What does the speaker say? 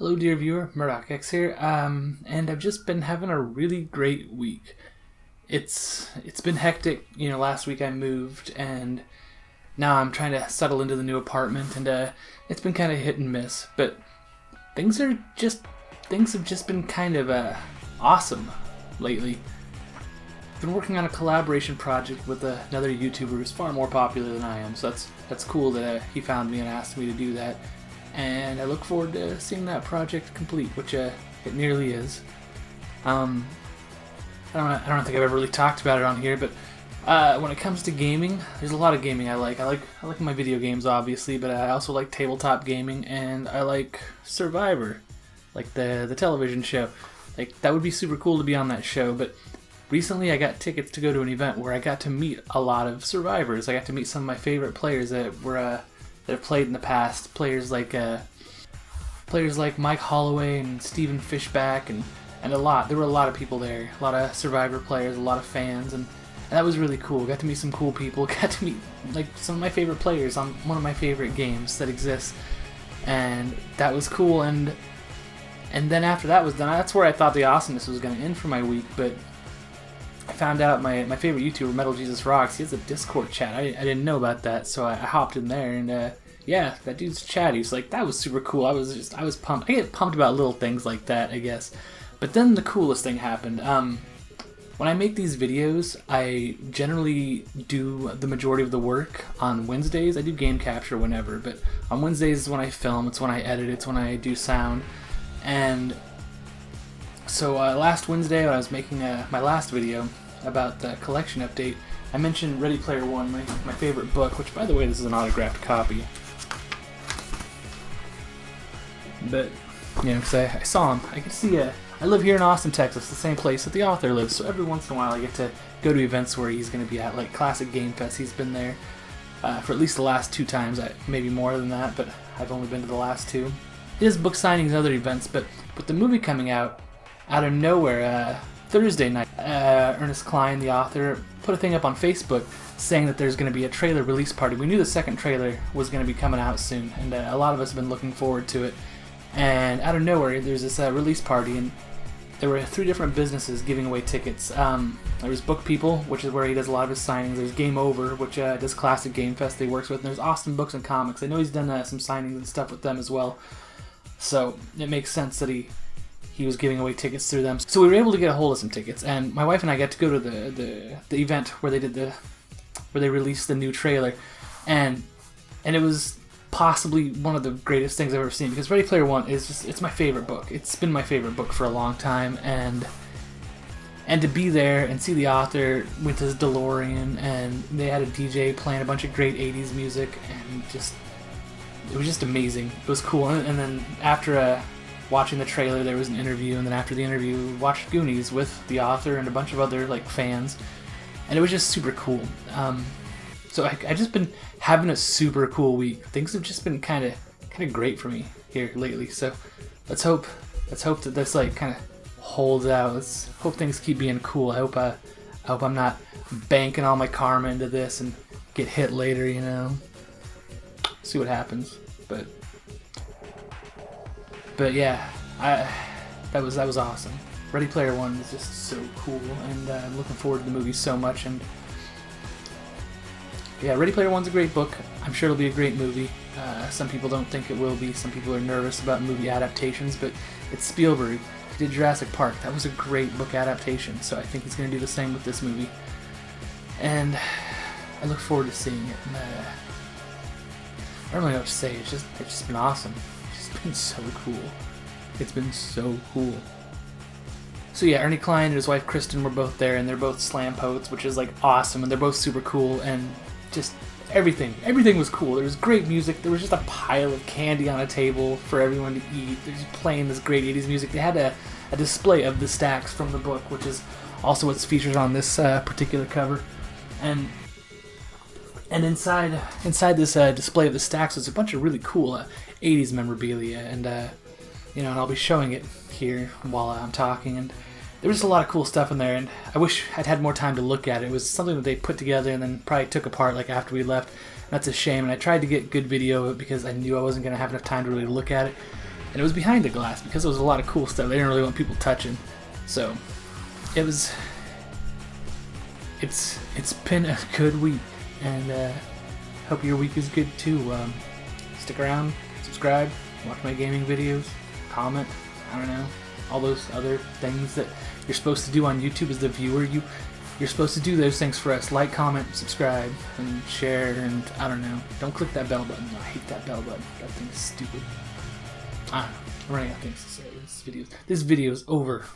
Hello dear viewer, mx'w here, and I've just been having a really great week. It's been hectic, last week I moved, and now I'm trying to settle into the new apartment, and it's been kind of hit and miss, but things have just been kind of awesome lately. I've been working on a collaboration project with another YouTuber who's far more popular than I am, so that's cool that he found me and asked me to do that. And I look forward to seeing that project complete, which it nearly is. I don't think I've ever really talked about it on here, but when it comes to gaming, there's a lot of gaming I like. I like my video games, obviously, but I also like tabletop gaming, and I like Survivor, like the television show. Like, that would be super cool to be on that show, but recently I got tickets to go to an event where I got to meet a lot of survivors. I got to meet some of my favorite players that have played in the past. Players like Mike Holloway and Stephen Fishback and a lot. There were a lot of people there. A lot of Survivor players, a lot of fans, and that was really cool. Got to meet some cool people. Got to meet some of my favorite players on one of my favorite games that exists, and that was cool. And then after that was done, that's where I thought the awesomeness was going to end for my week. But I found out my favorite YouTuber, Metal Jesus Rocks, he has a Discord chat. I didn't know about that, so I hopped in there, and yeah, that dude's chat. He was like, that was super cool. I was pumped. I get pumped about little things like that, I guess. But then the coolest thing happened. When I make these videos, I generally do the majority of the work on Wednesdays. I do game capture whenever, but on Wednesdays is when I film. It's when I edit. It's when I do sound. And so last Wednesday, when I was making my last video about the collection update, I mentioned Ready Player One, my favorite book, which, by the way, this is an autographed copy. But, because I saw him. I could see I live here in Austin, Texas, the same place that the author lives, so every once in a while I get to go to events where he's going to be at, like Classic Game Fest. He's been there for at least the last 2 times, maybe more than that, but I've only been to the last 2. He does book signings and other events, but with the movie coming out of nowhere, Thursday night, Ernest Cline, the author, put a thing up on Facebook saying that there's going to be a trailer release party. We knew the second trailer was going to be coming out soon, and a lot of us have been looking forward to it. And out of nowhere, there's this release party, and there were 3 different businesses giving away tickets. There was Book People, which is where he does a lot of his signings. There's Game Over, which does Classic Game Fest he works with. And there's Austin Books and Comics. I know he's done some signings and stuff with them as well. So it makes sense that he was giving away tickets through them. So we were able to get a hold of some tickets, and my wife and I got to go to the event where they released the new trailer, and it was possibly one of the greatest things I've ever seen, because Ready Player One it's my favorite book. It's been my favorite book for a long time, and to be there and see the author with his DeLorean, and they had a DJ playing a bunch of great 80s music, and it was just amazing. It was cool. And then after watching the trailer, there was an interview, and then after the interview, we watched Goonies with the author and a bunch of other fans, and it was just super cool. So I just been having a super cool week. Things have just been kind of great for me here lately. So let's hope that this kind of holds out. Let's hope things keep being cool. I hope I'm not banking all my karma into this and get hit later. See what happens. But yeah, that was awesome. Ready Player One is just so cool, and I'm looking forward to the movie so much. And yeah, Ready Player One's a great book. I'm sure it'll be a great movie. Some people don't think it will be. Some people are nervous about movie adaptations, but it's Spielberg. He did Jurassic Park. That was a great book adaptation, so I think he's going to do the same with this movie. And I look forward to seeing it. And, I don't really know what to say. It's just been awesome. It's just been so cool. It's been so cool. So yeah, Ernie Cline and his wife Kristen were both there, and they're both slam poets, which is awesome, and they're both super cool, and just everything was cool. There was great music. There was just a pile of candy on a table for everyone to eat. They're just playing this great 80s music. They had a display of the stacks from the book, which is also what's featured on this particular cover. And inside this display of the stacks was a bunch of really cool 80s memorabilia, and and I'll be showing it here while I'm talking. And there was just a lot of cool stuff in there, and I wish I'd had more time to look at it. It was something that they put together and then probably took apart after we left. That's a shame, and I tried to get good video of it because I knew I wasn't going to have enough time to really look at it. and it was behind the glass because it was a lot of cool stuff they didn't really want people touching. So it was, it's been a good week, and hope your week is good too. Stick around, subscribe, watch my gaming videos, comment, I don't know, all those other things that you're supposed to do on YouTube as the viewer. You're supposed to do those things for us. Like, comment, subscribe, and share, and I don't know. Don't click that bell button. I hate that bell button. That thing's stupid. I don't know. I'm running out of things to say. This video's over.